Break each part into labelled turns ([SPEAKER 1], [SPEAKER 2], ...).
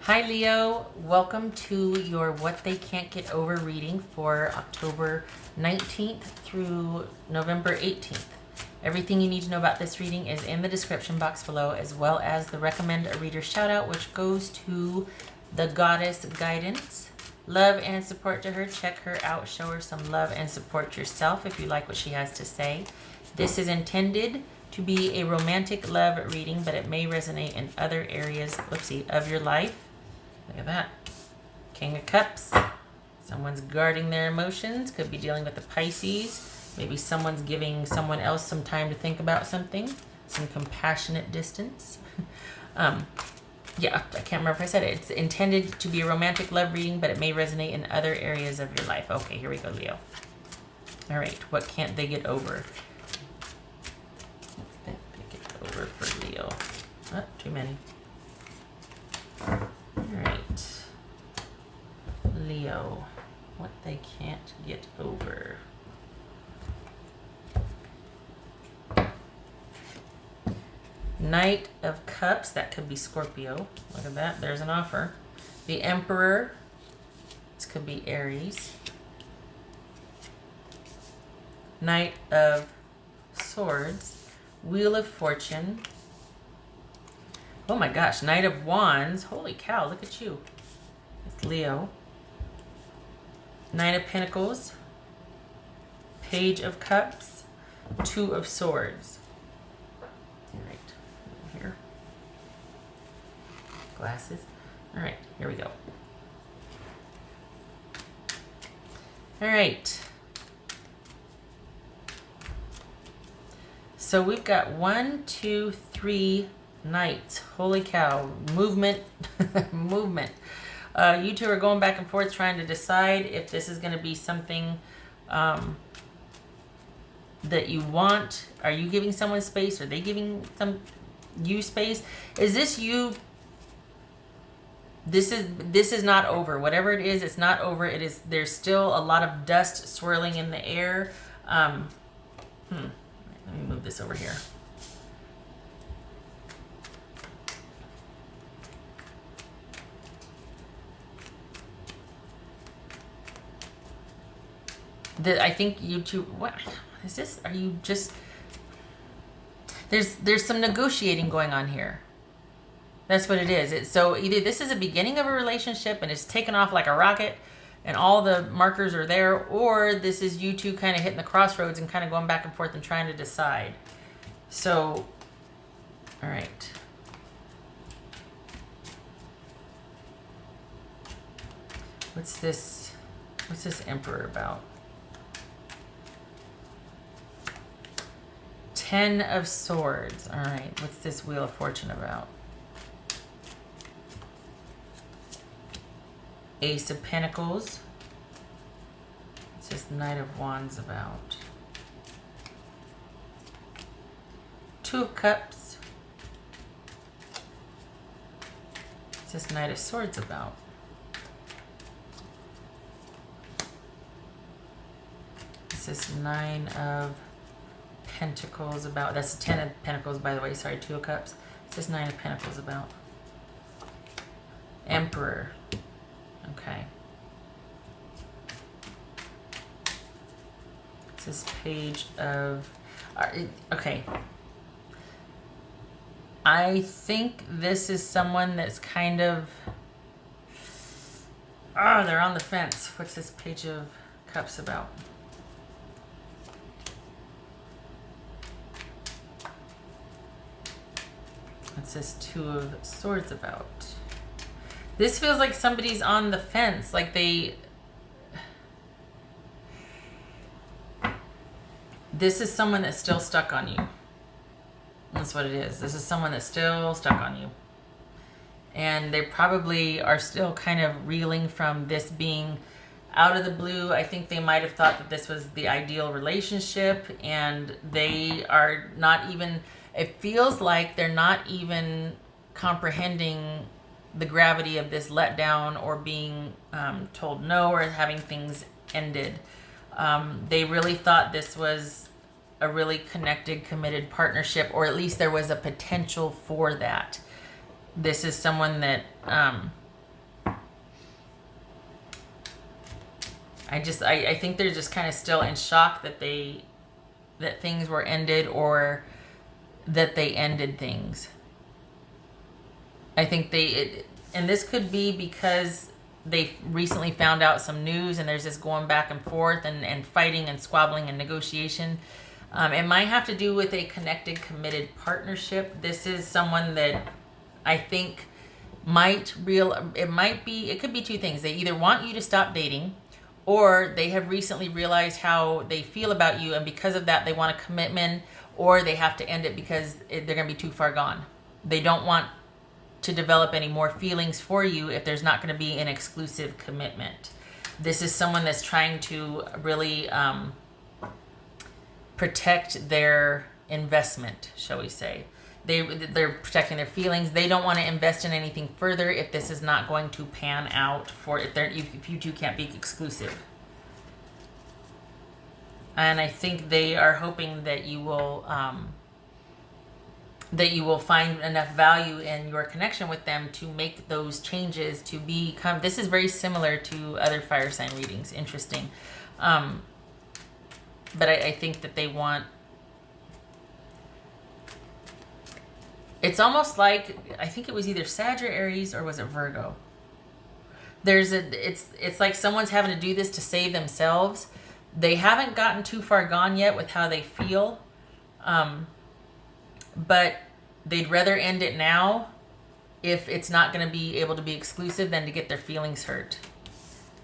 [SPEAKER 1] Hi Leo, welcome to your What They Can't Get Over reading for October 19th through November 18th. Everything you need to know about this reading is in the description box below, as well as the recommend a reader shout out, which goes to the goddess guidance. Love and support to her. Check her out. Show her some love and support yourself if you like what she has to say. This is intended to be a romantic love reading, but it may resonate in other areas, of your life. Look at that. King of Cups. Someone's guarding their emotions. Could be dealing with the Pisces. Maybe someone's giving someone else some time to think about something. Some compassionate distance. Yeah, I can't remember if I said it. It's intended to be a romantic love reading, but it may resonate in other areas of your life. Okay, here we go, Leo. All right, what can't they get over? What can't they get over for Leo? Oh, too many. All right. Leo, what they can't get over. Knight of Cups, that could be Scorpio. Look at that, there's an offer. The Emperor, this could be Aries. Knight of Swords, Wheel of Fortune. Oh my gosh, Knight of Wands. Holy cow, look at you. It's Leo. Nine of Pentacles, Page of Cups, Two of Swords. All right, here. Glasses. All right, here we go. All right. So we've got 1, 2, 3 knights. Holy cow. Movement. Movement. You two are going back and forth trying to decide if this is going to be something that you want. Are you giving someone space? Are they giving you space? Is this you? This is not over. Whatever it is, it's not over. It is. There's still a lot of dust swirling in the air. Let me move this over here. I think you two, what is this? Are you just, there's some negotiating going on here. That's what it is. So either this is a beginning of a relationship and it's taken off like a rocket and all the markers are there, or this is you two kind of hitting the crossroads and kind of going back and forth and trying to decide. So, all right. What's this Emperor about? 10 of Swords. All right. What's this Wheel of Fortune about? Ace of Pentacles. What's this Knight of Wands about? Two of Cups. What's this Knight of Swords about? What's this Nine of Pentacles about? That's 10 of Pentacles, by the way. Sorry, Two of Cups. What's this Nine of Pentacles about? Emperor. Okay. What's this Page of... Okay. I think this is someone that's kind of... they're on the fence. What's this Page of Cups about? What's this Two of Swords about? This feels like somebody's on the fence. Like this is someone that's still stuck on you. That's what it is. This is someone that's still stuck on you. And they probably are still kind of reeling from this being out of the blue. I think they might have thought that this was the ideal relationship, and they are not even... It feels like they're not even comprehending the gravity of this letdown or being told no or having things ended. They really thought this was a really connected, committed partnership, or at least there was a potential for that. This is someone that I think they're just kind of still in shock that things were ended, or that they ended things. I think and this could be because they recently found out some news, and there's this going back and forth and fighting and squabbling and negotiation. It might have to do with a connected, committed partnership. This is someone that I think it could be two things. They either want you to stop dating, or they have recently realized how they feel about you, and because of that they want a commitment, or they have to end it because they're going to be too far gone. They don't want to develop any more feelings for you if there's not going to be an exclusive commitment. This is someone that's trying to really protect their investment, shall we say. They're protecting their feelings. They don't want to invest in anything further if this is not going to pan out if you two can't be exclusive. And I think they are hoping that you will find enough value in your connection with them to make those changes to become. This is very similar to other fire sign readings. Interesting. But I think that they want. It's almost like, I think it was either Sag or Aries, or was it Virgo? It's like someone's having to do this to save themselves. They haven't gotten too far gone yet with how they feel. But they'd rather end it now if it's not going to be able to be exclusive than to get their feelings hurt,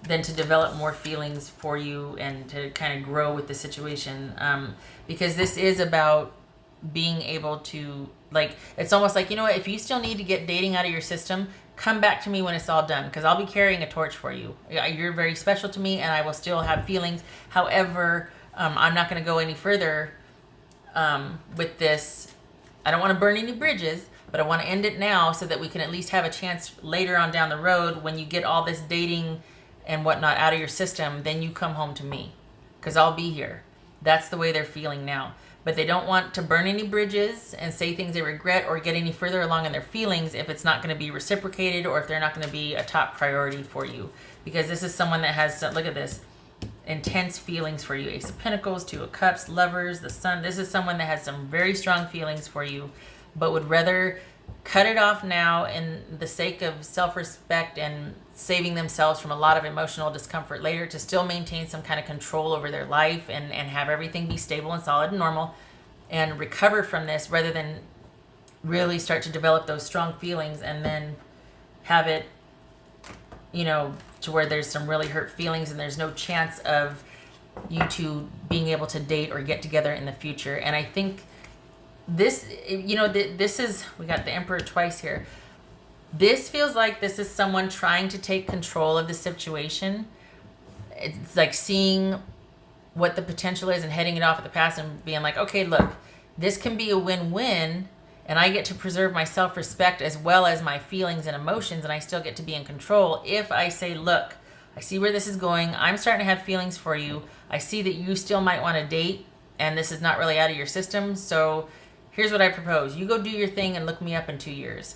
[SPEAKER 1] than to develop more feelings for you and to kind of grow with the situation. Because this is about being able to, like, it's almost like, you know what, if you still need to get dating out of your system, come back to me when it's all done, because I'll be carrying a torch for you. You're very special to me, and I will still have feelings. However, I'm not going to go any further with this. I don't want to burn any bridges, but I want to end it now so that we can at least have a chance later on down the road, when you get all this dating and whatnot out of your system, then you come home to me, because I'll be here. That's the way they're feeling now. But they don't want to burn any bridges and say things they regret or get any further along in their feelings if it's not going to be reciprocated, or if they're not going to be a top priority for you. Because this is someone that has, look at this, intense feelings for you. Ace of Pentacles, Two of Cups, Lovers, the Sun. This is someone that has some very strong feelings for you, but would rather cut it off now in the sake of self-respect and saving themselves from a lot of emotional discomfort later, to still maintain some kind of control over their life and have everything be stable and solid and normal, and recover from this, rather than really start to develop those strong feelings and then have it, to where there's some really hurt feelings and there's no chance of you two being able to date or get together in the future. And I think this, this is, we got the Emperor twice here. This feels like this is someone trying to take control of the situation. It's like seeing what the potential is and heading it off at the pass and being like, okay, look, this can be a win-win, and I get to preserve my self-respect as well as my feelings and emotions, and I still get to be in control if I say, look, I see where this is going. I'm starting to have feelings for you. I see that you still might want to date, and this is not really out of your system, so here's what I propose. You go do your thing and look me up in 2 years.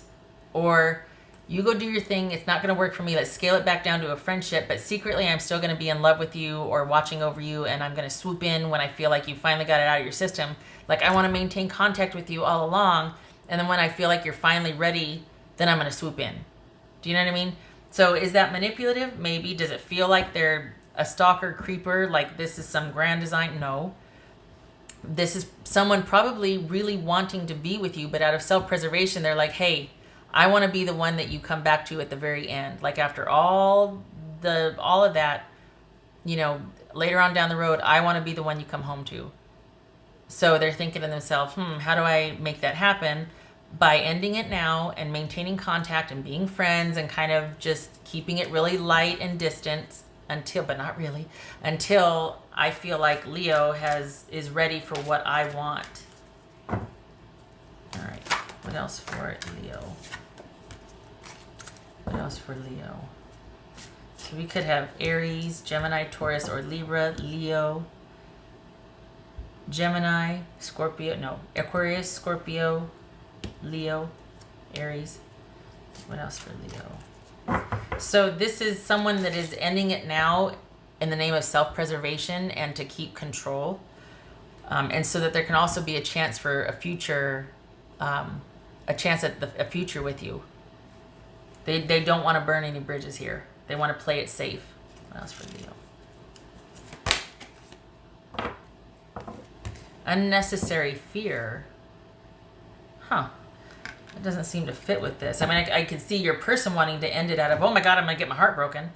[SPEAKER 1] Or you go do your thing. It's not going to work for me. Let's scale it back down to a friendship, but secretly I'm still going to be in love with you or watching over you, and I'm going to swoop in when I feel like you finally got it out of your system. Like, I want to maintain contact with you all along, and then when I feel like you're finally ready, then I'm going to swoop in. Do you know what I mean? So is that manipulative? Maybe. Does it feel like they're a stalker, creeper, like this is some grand design? No. This is someone probably really wanting to be with you, but out of self-preservation, they're like, hey, I want to be the one that you come back to at the very end. Like, after all of that, later on down the road, I want to be the one you come home to. So they're thinking to themselves, how do I make that happen? By ending it now and maintaining contact and being friends and kind of just keeping it really light and distant but not really, until I feel like Leo is ready for what I want. All right. What else for Leo? What else for Leo? So we could have Aries, Gemini, Taurus, or Libra, Leo, Gemini, Aquarius, Scorpio, Leo, Aries. What else for Leo? So this is someone that is ending it now in the name of self-preservation and to keep control. And so that there can also be a chance for a future, a chance at a future with you. They don't want to burn any bridges here. They want to play it safe. What else for Leo? Unnecessary fear. Huh. It doesn't seem to fit with this. I mean, I could see your person wanting to end it out of, oh my God, I'm going to get my heart broken.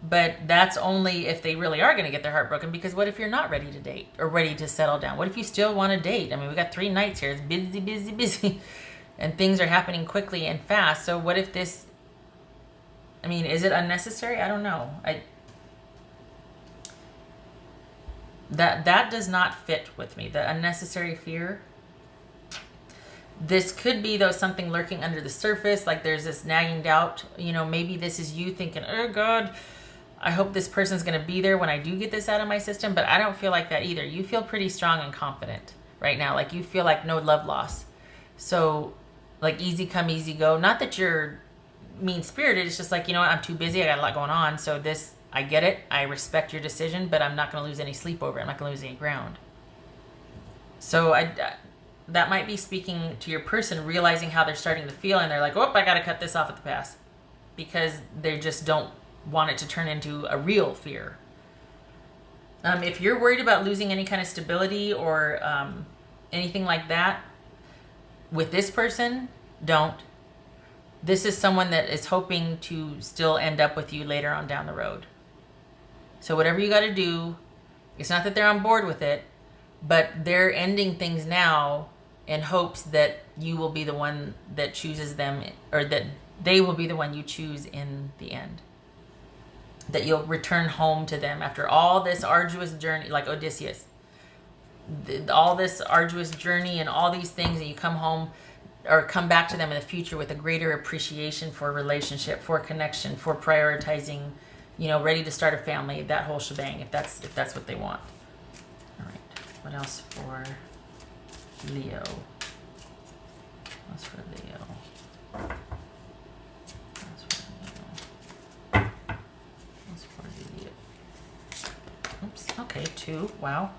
[SPEAKER 1] But that's only if they really are going to get their heart broken, because what if you're not ready to date or ready to settle down? What if you still want to date? I mean, we got 3 nights here. It's busy, busy, busy. And things are happening quickly and fast. So what if this, I mean, is it unnecessary? I don't know. That does not fit with me. The unnecessary fear. This could be, though, something lurking under the surface, like there's this nagging doubt. You know, maybe this is you thinking, oh God, I hope this person's going to be there when I do get this out of my system. But I don't feel like that either. You feel pretty strong and confident right now. Like you feel like no love loss. So like easy come, easy go. Not that you're mean-spirited. It's just like, you know what, I'm too busy. I got a lot going on. So this, I get it. I respect your decision, but I'm not going to lose any sleep over it. I'm not going to lose any ground. So that might be speaking to your person, realizing how they're starting to feel, and they're like, oh, I got to cut this off at the pass, because they just don't want it to turn into a real fear. If you're worried about losing any kind of stability or anything like that with this person, don't. This is someone that is hoping to still end up with you later on down the road. So whatever you got to do, it's not that they're on board with it, but they're ending things now in hopes that you will be the one that chooses them, or that they will be the one you choose in the end. That you'll return home to them after all this arduous journey, like Odysseus. All this arduous journey and all these things, and you come home or come back to them in the future with a greater appreciation for a relationship, for connection, for prioritizing, you know, ready to start a family, that whole shebang, if that's what they want. All right. What else for Leo? What's for Leo? What's for Leo? Oops. Okay, 2. Wow.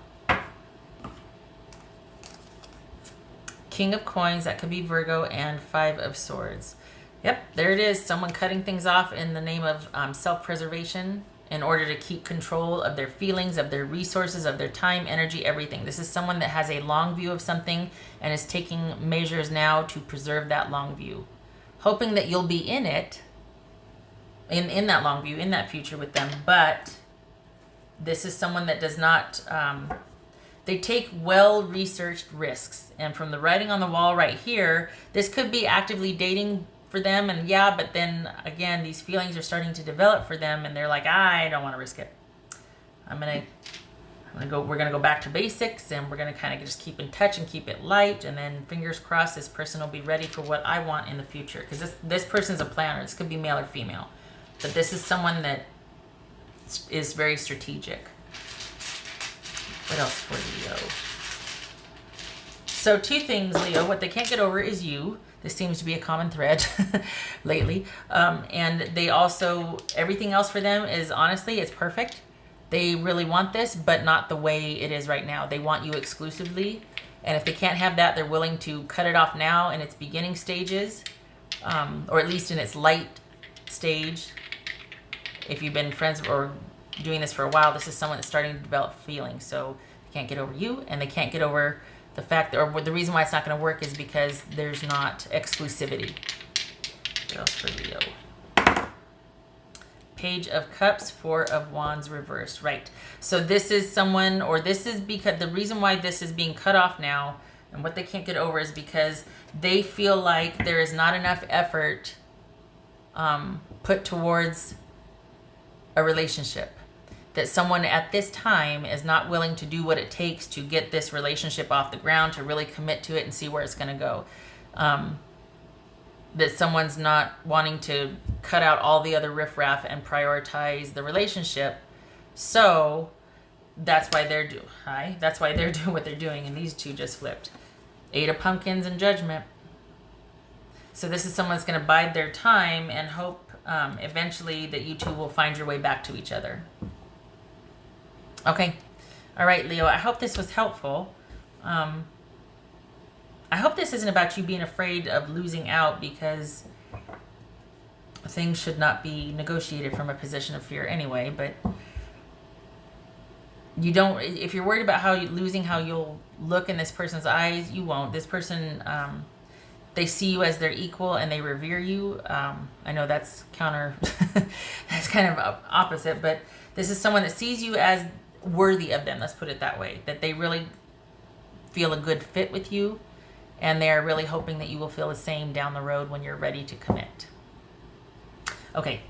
[SPEAKER 1] King of Coins, that could be Virgo, and 5 of Swords. Yep, there it is. Someone cutting things off in the name of self-preservation in order to keep control of their feelings, of their resources, of their time, energy, everything. This is someone that has a long view of something and is taking measures now to preserve that long view, hoping that you'll be in it, in that long view, in that future with them. But this is someone that does not... they take well-researched risks. And from the writing on the wall right here, this could be actively dating for them. And yeah, but then again, these feelings are starting to develop for them. And they're like, I don't want to risk it. we're going to go back to basics. And we're going to kind of just keep in touch and keep it light. And then fingers crossed, this person will be ready for what I want in the future. Because this person's a planner. This could be male or female. But this is someone that is very strategic. What else for Leo? So 2 things, Leo. What they can't get over is you. This seems to be a common thread lately. And they also, everything else for them is, honestly, it's perfect. They really want this, but not the way it is right now. They want you exclusively. And if they can't have that, they're willing to cut it off now in its beginning stages, or at least in its light stage. If you've been friends or doing this for a while, this is someone that's starting to develop feelings. So they can't get over you, and they can't get over the fact that, or the reason why it's not going to work is because there's not exclusivity. What else for Leo? Page of Cups, 4 of Wands reversed. Right. So this is someone, or this is because the reason why this is being cut off now, and what they can't get over is because they feel like there is not enough effort put towards a relationship. That someone at this time is not willing to do what it takes to get this relationship off the ground, to really commit to it and see where it's going to go. That someone's not wanting to cut out all the other riffraff and prioritize the relationship. So that's why they're doing what they're doing. And these 2 just flipped. 8 of Pumpkins and Judgment. So this is someone that's going to bide their time and hope eventually that you 2 will find your way back to each other. Okay. All right, Leo. I hope this was helpful. I hope this isn't about you being afraid of losing out, because things should not be negotiated from a position of fear anyway. But you don't, if you're worried about losing how you'll look in this person's eyes, you won't. This person, they see you as their equal and they revere you. I know that's that's kind of opposite, but this is someone that sees you as worthy of them. Let's put it that way, that they really feel a good fit with you. And they're really hoping that you will feel the same down the road when you're ready to commit. Okay,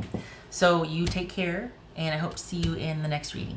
[SPEAKER 1] so you take care, and I hope to see you in the next reading.